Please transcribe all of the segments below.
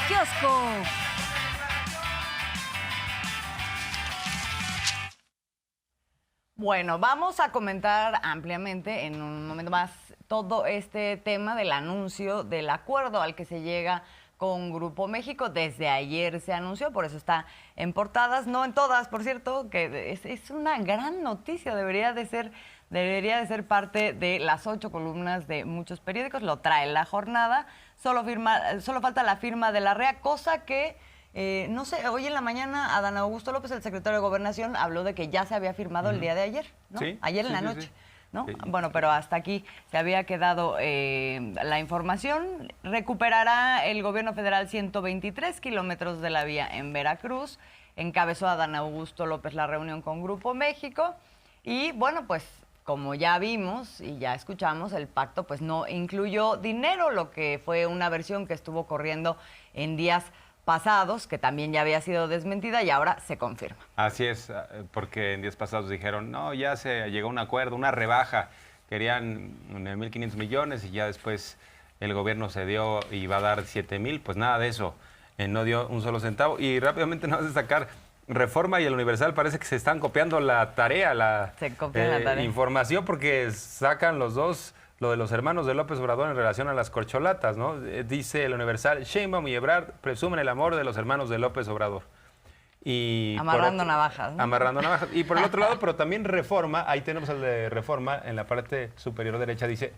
kiosco. Bueno, vamos a comentar ampliamente en un momento más todo este tema del anuncio del acuerdo al que se llega con Grupo México. Desde ayer se anunció, por eso está en portadas, no en todas, por cierto, que es una gran noticia, debería de ser parte de las 8 columnas de muchos periódicos, lo trae La Jornada, solo falta la firma de Larrea, cosa que, no sé, hoy en la mañana Adán Augusto López, el secretario de Gobernación, habló de que ya se había firmado el día de ayer, ¿no? Sí, ayer en la noche. Sí. ¿No? Bueno, pero hasta aquí se había quedado la información. Recuperará el gobierno federal 123 kilómetros de la vía en Veracruz. Encabezó Adán Augusto López la reunión con Grupo México. Y bueno, pues como ya vimos y ya escuchamos, el pacto pues no incluyó dinero, lo que fue una versión que estuvo corriendo en días pasados, que también ya había sido desmentida y ahora se confirma. Así es, porque en días pasados dijeron, no, ya se llegó a un acuerdo, una rebaja, querían 1,500 millones y ya después el gobierno cedió y va a dar 7,000, pues nada de eso, no dio un solo centavo. Y rápidamente nos hace sacar Reforma y el Universal, parece que se están copiando la tarea, la información, porque sacan los dos lo de los hermanos de López Obrador en relación a las corcholatas, ¿no? Dice el Universal, Sheinbaum y Ebrard presumen el amor de los hermanos de López Obrador. Y amarrando navajas, ¿no? Amarrando navajas. Y por el otro lado, pero también Reforma, ahí tenemos el de Reforma, en la parte superior derecha, dice,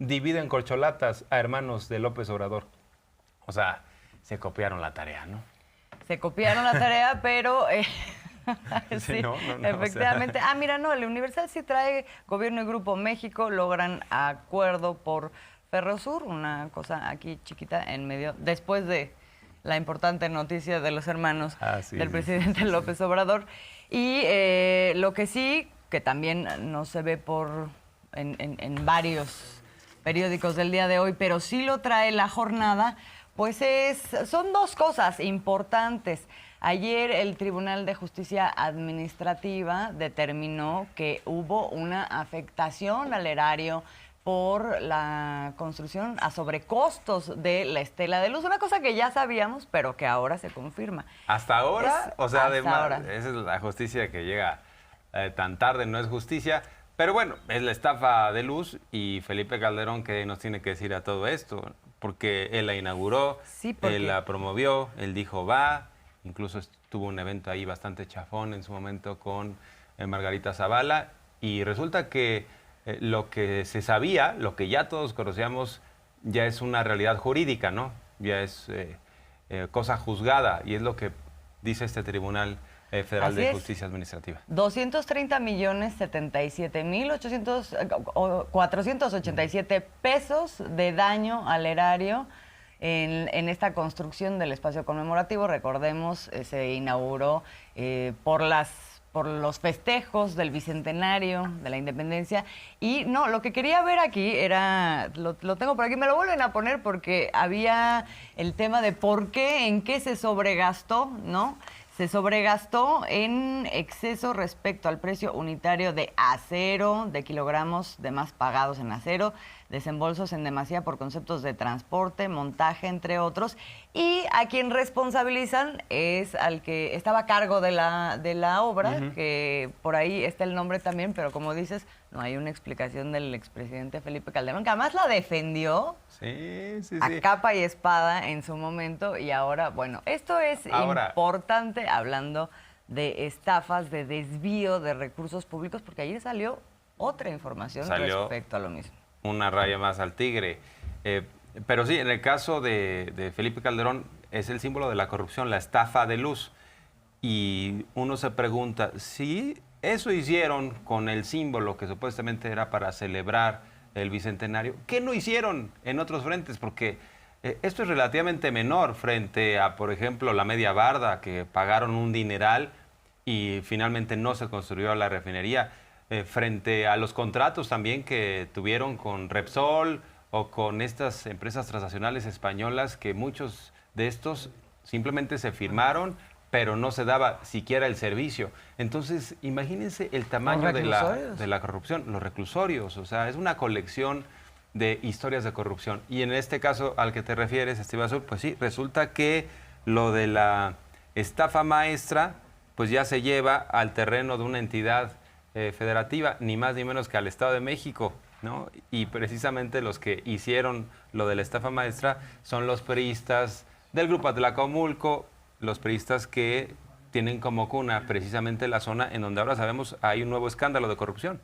dividen corcholatas a hermanos de López Obrador. O sea, se copiaron la tarea, ¿no? Se copiaron la tarea, pero... sí, no, efectivamente. O sea... mira, no, el Universal sí trae Gobierno y Grupo México, logran acuerdo por Ferrosur, una cosa aquí chiquita en medio, después de la importante noticia de los hermanos del presidente López Obrador. Y lo que sí, que también no se ve en varios periódicos del día de hoy, pero sí lo trae La Jornada, pues son dos cosas importantes. Ayer el Tribunal de Justicia Administrativa determinó que hubo una afectación al erario por la construcción a sobrecostos de la estela de luz, una cosa que ya sabíamos, pero que ahora se confirma. ¿Hasta ahora? O sea, además, esa es la justicia que llega tan tarde, no es justicia. Pero bueno, es la estafa de luz y Felipe Calderón que nos tiene que decir a todo esto, porque él la inauguró, él la promovió, él dijo va. Incluso tuvo un evento ahí bastante chafón en su momento con Margarita Zavala. Y resulta que lo que se sabía, lo que ya todos conocíamos, ya es una realidad jurídica, ¿no? Ya es cosa juzgada. Y es lo que dice este Tribunal Federal de Justicia Administrativa. 230,777,487 pesos de daño al erario en esta construcción del espacio conmemorativo. Recordemos, se inauguró por los festejos del Bicentenario de la Independencia. Y no, lo que quería ver aquí era, lo tengo por aquí, me lo vuelven a poner porque había el tema de por qué, en qué se sobregastó, ¿no? Se sobregastó en exceso respecto al precio unitario de acero, de kilogramos de más pagados en acero, desembolsos en demasía por conceptos de transporte, montaje, entre otros. Y a quien responsabilizan es al que estaba a cargo de la obra, que por ahí está el nombre también, pero como dices, no hay una explicación del expresidente Felipe Calderón, que además la defendió a capa y espada en su momento. Y ahora, bueno, esto es importante hablando de estafas, de desvío de recursos públicos, porque ayer salió otra información respecto a lo mismo. Una raya más al tigre. Pero sí, en el caso de Felipe Calderón es el símbolo de la corrupción, la estafa de luz. Y uno se pregunta, si eso hicieron con el símbolo que supuestamente era para celebrar el Bicentenario, ¿qué no hicieron en otros frentes? Porque esto es relativamente menor frente a, por ejemplo, la media barda, que pagaron un dineral y finalmente no se construyó la refinería. Frente a los contratos también que tuvieron con Repsol o con estas empresas transnacionales españolas, que muchos de estos simplemente se firmaron, pero no se daba siquiera el servicio. Entonces, imagínense el tamaño de la corrupción. Los reclusorios, o sea, es una colección de historias de corrupción. Y en este caso al que te refieres, Esteban Azul, pues sí, resulta que lo de la estafa maestra pues ya se lleva al terreno de una entidad federativa, ni más ni menos que al Estado de México, ¿no? Y precisamente los que hicieron lo de la estafa maestra son los priistas del Grupo Atlacomulco, los priistas que tienen como cuna precisamente la zona en donde ahora sabemos hay un nuevo escándalo de corrupción.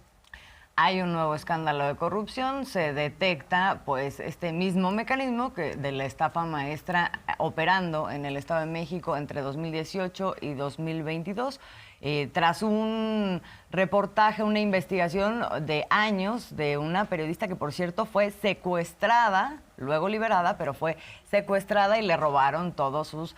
Hay un nuevo escándalo de corrupción, se detecta pues este mismo mecanismo que de la estafa maestra operando en el Estado de México entre 2018 y 2022. Tras un reportaje, una investigación de años de una periodista que, por cierto, fue secuestrada, luego liberada, pero fue secuestrada y le robaron todos sus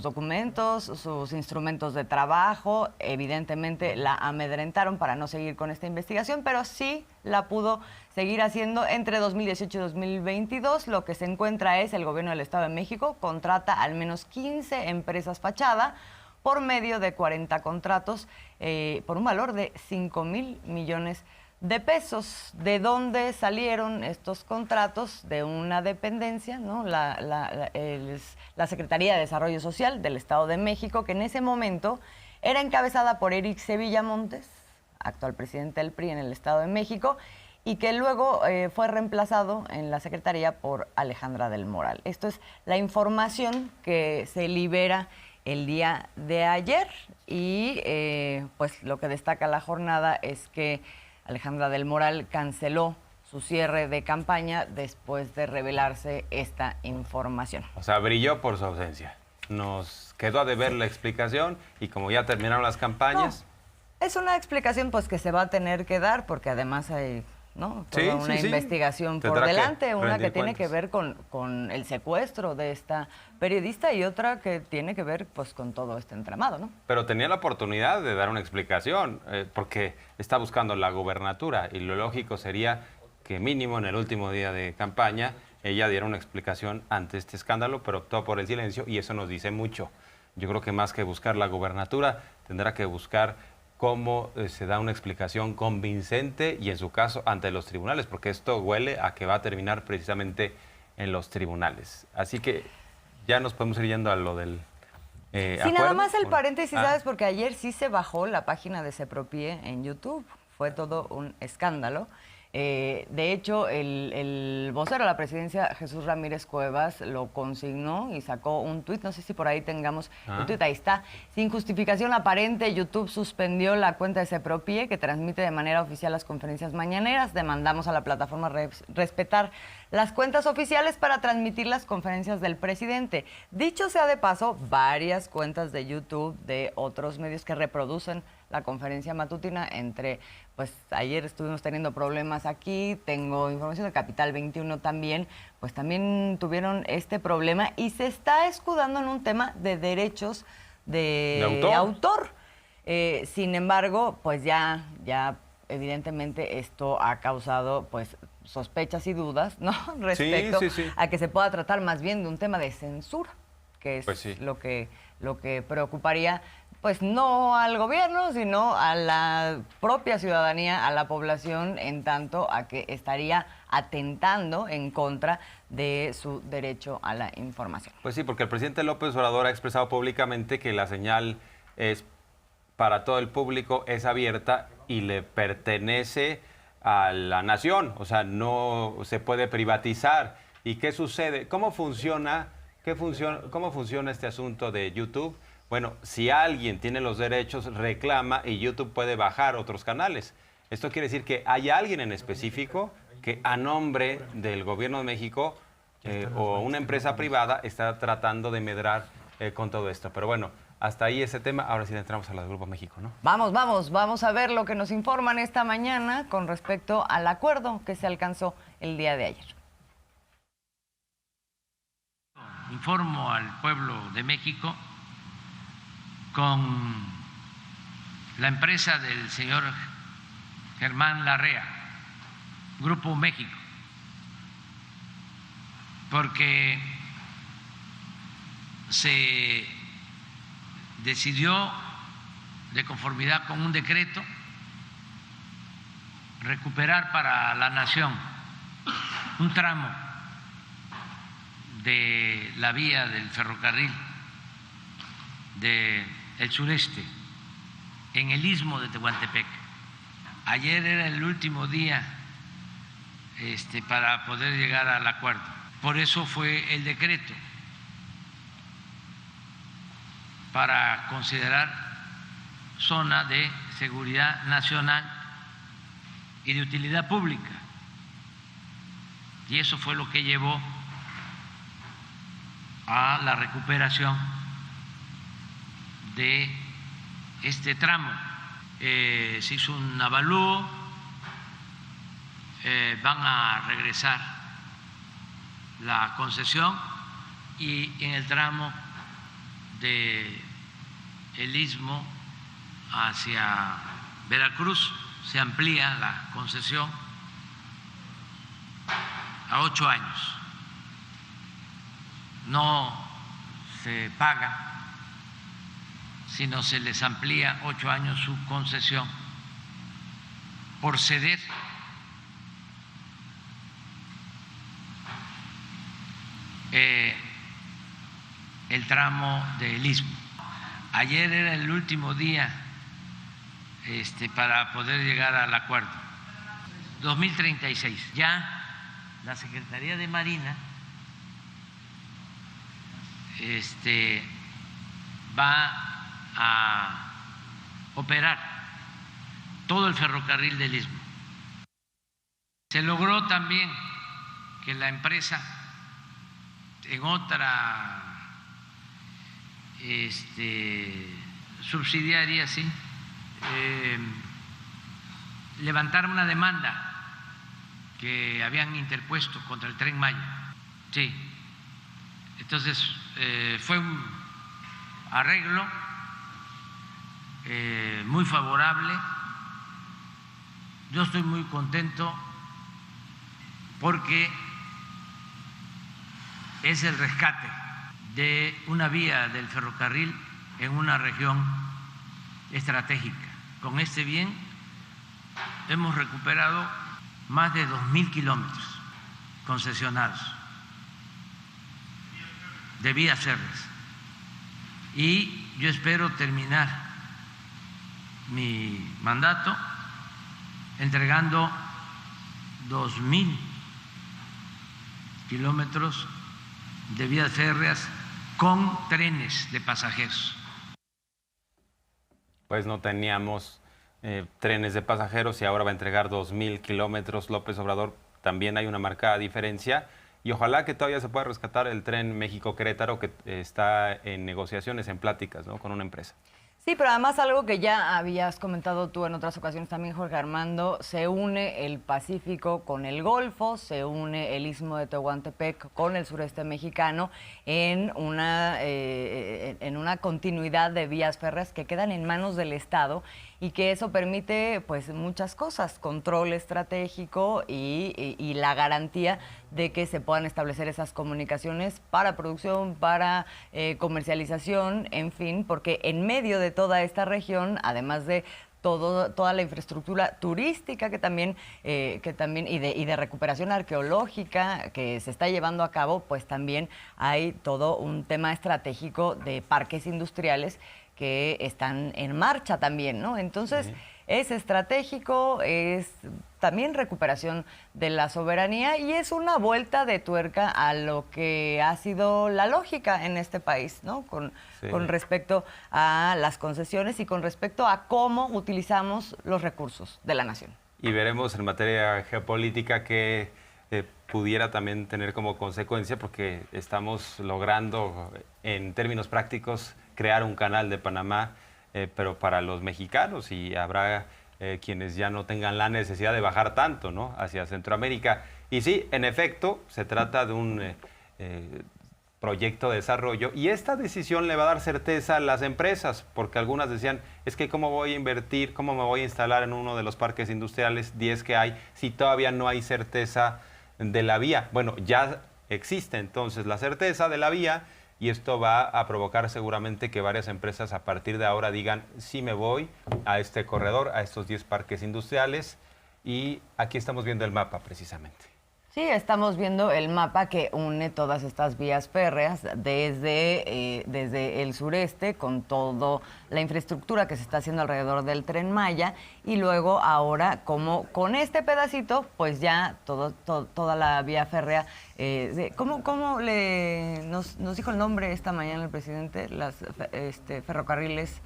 documentos, sus instrumentos de trabajo. Evidentemente la amedrentaron para no seguir con esta investigación, pero sí la pudo seguir haciendo entre 2018 y 2022. Lo que se encuentra es el gobierno del Estado de México contrata al menos 15 empresas fachada por medio de 40 contratos por un valor de 5,000 millones de pesos. ¿De dónde salieron estos contratos? De una dependencia, ¿no? La Secretaría de Desarrollo Social del Estado de México, que en ese momento era encabezada por Eric Sevilla Montes, actual presidente del PRI en el Estado de México, y que luego fue reemplazado en la Secretaría por Alejandra del Moral. Esto es la información que se libera el día de ayer y pues lo que destaca la jornada es que Alejandra del Moral canceló su cierre de campaña después de revelarse esta información. O sea, brilló por su ausencia. Nos quedó a deber la explicación y como ya terminaron las campañas... No, es una explicación pues que se va a tener que dar porque además hay... ¿no? Toda una investigación por delante, una que tiene que ver con el secuestro de esta periodista y otra que tiene que ver pues con todo este entramado, ¿no? Pero tenía la oportunidad de dar una explicación porque está buscando la gubernatura y lo lógico sería que mínimo en el último día de campaña ella diera una explicación ante este escándalo, pero optó por el silencio y eso nos dice mucho. Yo creo que más que buscar la gubernatura tendrá que buscar cómo se da una explicación convincente y en su caso ante los tribunales, porque esto huele a que va a terminar precisamente en los tribunales. Así que ya nos podemos ir yendo a lo del sí, nada más el paréntesis, ¿sabes? Porque ayer sí se bajó la página de Sepropie en YouTube, fue todo un escándalo. De hecho, el vocero de la presidencia, Jesús Ramírez Cuevas, lo consignó y sacó un tuit. No sé si por ahí tengamos el tuit. Ahí está. Sin justificación aparente, YouTube suspendió la cuenta de Sepropie, que transmite de manera oficial las conferencias mañaneras. Demandamos a la plataforma respetar las cuentas oficiales para transmitir las conferencias del presidente. Dicho sea de paso, varias cuentas de YouTube de otros medios que reproducen la conferencia matutina, pues ayer estuvimos teniendo problemas aquí, tengo información de Capital 21 también, pues también tuvieron este problema y se está escudando en un tema de derechos de autor. Sin embargo, pues ya evidentemente esto ha causado pues sospechas y dudas, ¿no? Respecto a que se pueda tratar más bien de un tema de censura, que es pues lo que preocuparía pues no al gobierno, sino a la propia ciudadanía, a la población, en tanto a que estaría atentando en contra de su derecho a la información. Pues sí, porque el presidente López Obrador ha expresado públicamente que la señal es para todo el público, es abierta y le pertenece a la nación, o sea, no se puede privatizar. ¿Y qué sucede? ¿Cómo funciona este asunto de YouTube? Bueno, si alguien tiene los derechos, reclama y YouTube puede bajar otros canales. Esto quiere decir que hay alguien en específico que a nombre del gobierno de México o una empresa privada está tratando de medrar con todo esto. Pero bueno, hasta ahí ese tema. Ahora sí entramos a la de Grupo México, ¿no? Vamos a ver lo que nos informan esta mañana con respecto al acuerdo que se alcanzó el día de ayer. Informo al pueblo de México con la empresa del señor Germán Larrea, Grupo México, porque se decidió, de conformidad con un decreto, recuperar para la nación un tramo de la vía del ferrocarril del sureste en el istmo de Tehuantepec. Ayer era el último día para poder llegar al acuerdo. Por eso fue el decreto para considerar zona de seguridad nacional y de utilidad pública. Y eso fue lo que llevó a la recuperación de este tramo. Se hizo un avalúo, van a regresar la concesión y en el tramo de el istmo hacia Veracruz se amplía la concesión a 8 años. No se paga, sino se les amplía 8 años su concesión por ceder el tramo del istmo. Ayer era el último día para poder llegar al acuerdo. 2036. Ya la Secretaría de Marina va a operar todo el ferrocarril del istmo. Se logró también que la empresa en otra subsidiaria levantara una demanda que habían interpuesto contra el Tren Maya. Sí. Entonces fue un arreglo muy favorable. Yo estoy muy contento porque es el rescate de una vía del ferrocarril en una región estratégica. Con este bien hemos recuperado más de 2.000 kilómetros concesionados de vías férreas. Y yo espero terminar mi mandato entregando 2.000 kilómetros de vías férreas con trenes de pasajeros. Pues no teníamos trenes de pasajeros y ahora va a entregar 2.000 kilómetros López Obrador. También hay una marcada diferencia y ojalá que todavía se pueda rescatar el tren México-Querétaro que está en negociaciones, en pláticas, ¿no?, con una empresa. Sí, pero además algo que ya habías comentado tú en otras ocasiones también, Jorge Armando, se une el Pacífico con el Golfo, se une el Istmo de Tehuantepec con el sureste mexicano en una continuidad de vías férreas que quedan en manos del Estado y que eso permite pues muchas cosas, control estratégico y la garantía de que se puedan establecer esas comunicaciones para producción, para comercialización, en fin, porque en medio de toda esta región, además de toda la infraestructura turística que también y de recuperación arqueológica que se está llevando a cabo, pues también hay todo un tema estratégico de parques industriales que están en marcha también, ¿no? Entonces, sí, es estratégico, es también recuperación de la soberanía y es una vuelta de tuerca a lo que ha sido la lógica en este país, ¿no? Con respecto a las concesiones y con respecto a cómo utilizamos los recursos de la nación. Y veremos en materia geopolítica que pudiera también tener como consecuencia, porque estamos logrando en términos prácticos crear un canal de Panamá, pero para los mexicanos, y habrá quienes ya no tengan la necesidad de bajar tanto, ¿no?, hacia Centroamérica. Y sí, en efecto, se trata de un proyecto de desarrollo y esta decisión le va a dar certeza a las empresas, porque algunas decían, es que cómo voy a invertir, cómo me voy a instalar en uno de los parques industriales 10 que hay, si todavía no hay certeza de la vía. Bueno, ya existe entonces la certeza de la vía y esto va a provocar seguramente que varias empresas a partir de ahora digan, sí me voy a este corredor, a estos 10 parques industriales, y aquí estamos viendo el mapa precisamente. Sí, estamos viendo el mapa que une todas estas vías férreas desde el sureste con toda la infraestructura que se está haciendo alrededor del Tren Maya y luego ahora como con este pedacito pues ya toda la vía férrea, ¿cómo nos dijo el nombre esta mañana el presidente? Las ferrocarriles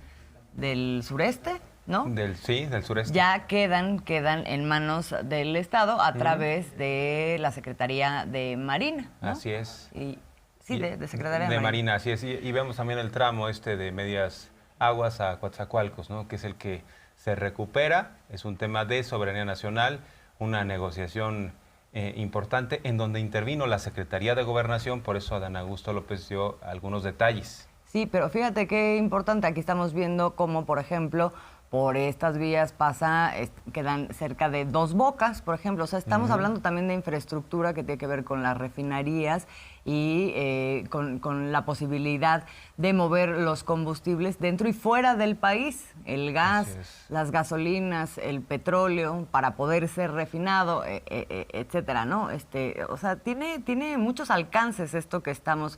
del sureste, ¿no? Del sureste. Ya quedan en manos del Estado a través de la Secretaría de Marina, ¿no? Así es. De Secretaría de Marina, así es. Y vemos también el tramo de Medias Aguas a Coatzacoalcos, ¿no? Que es el que se recupera. Es un tema de soberanía nacional, una negociación importante en donde intervino la Secretaría de Gobernación, por eso Adán Augusto López dio algunos detalles. Sí, pero fíjate qué importante, aquí estamos viendo cómo, por ejemplo, por estas vías quedan cerca de Dos Bocas, por ejemplo. O sea, estamos hablando también de infraestructura que tiene que ver con las refinerías y con la posibilidad de mover los combustibles dentro y fuera del país, el gas, las gasolinas, el petróleo, para poder ser refinado, etcétera, ¿no? O sea, tiene muchos alcances esto que estamos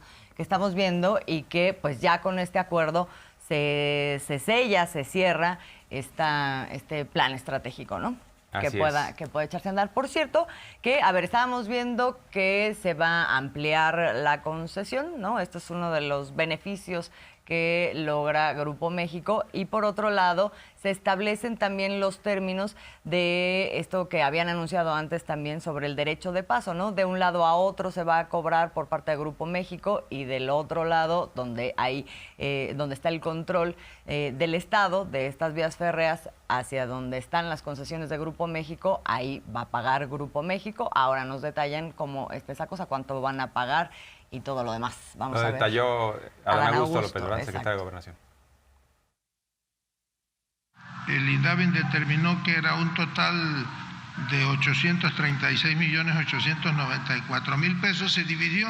viendo y que pues ya con este acuerdo se sella, se cierra este plan estratégico, ¿no? Que pueda echarse a andar. Por cierto, estábamos viendo que se va a ampliar la concesión, ¿no? Este es uno de los beneficios que logra Grupo México y por otro lado se establecen también los términos de esto que habían anunciado antes también sobre el derecho de paso, ¿no? De un lado a otro se va a cobrar por parte de Grupo México y del otro lado donde está el control del Estado de estas vías férreas hacia donde están las concesiones de Grupo México, ahí va a pagar Grupo México. Ahora nos detallan cómo está esa cosa, cuánto van a pagar y todo lo demás. Vamos a ver. Detalló Adán Augusto López, ¿verdad? Secretario de Gobernación. El INDAVIN determinó que era un total de 836.894.000 pesos. Se dividió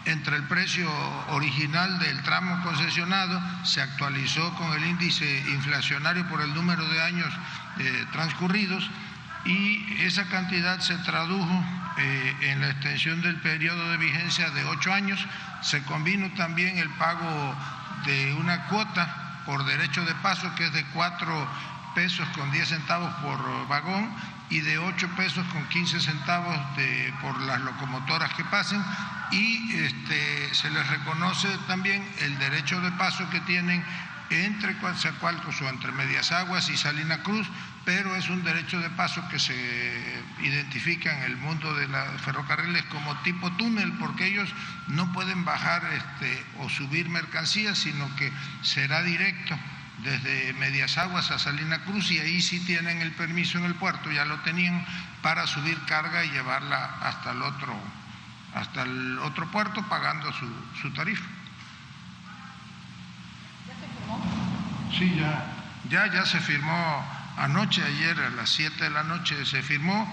entre el precio original del tramo concesionado, se actualizó con el índice inflacionario por el número de años transcurridos y esa cantidad se tradujo en la extensión del periodo de vigencia de 8 años. Se combinó también el pago de una cuota por derecho de paso que es de 4 pesos con 10 centavos por vagón y de 8 pesos con 15 centavos por las locomotoras que pasen y se les reconoce también el derecho de paso que tienen entre Coatzacoalcos o entre Medias Aguas y Salina Cruz, pero es un derecho de paso que se identifica en el mundo de los ferrocarriles como tipo túnel, porque ellos no pueden bajar o subir mercancías, sino que será directo desde Medias Aguas a Salina Cruz y ahí sí tienen el permiso en el puerto, ya lo tenían para subir carga y llevarla hasta el otro puerto pagando su tarifa. Sí, ya se firmó anoche, ayer a las 7 de la noche se firmó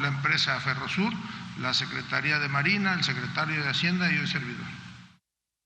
la empresa Ferrosur, la Secretaría de Marina, el secretario de Hacienda y el servidor.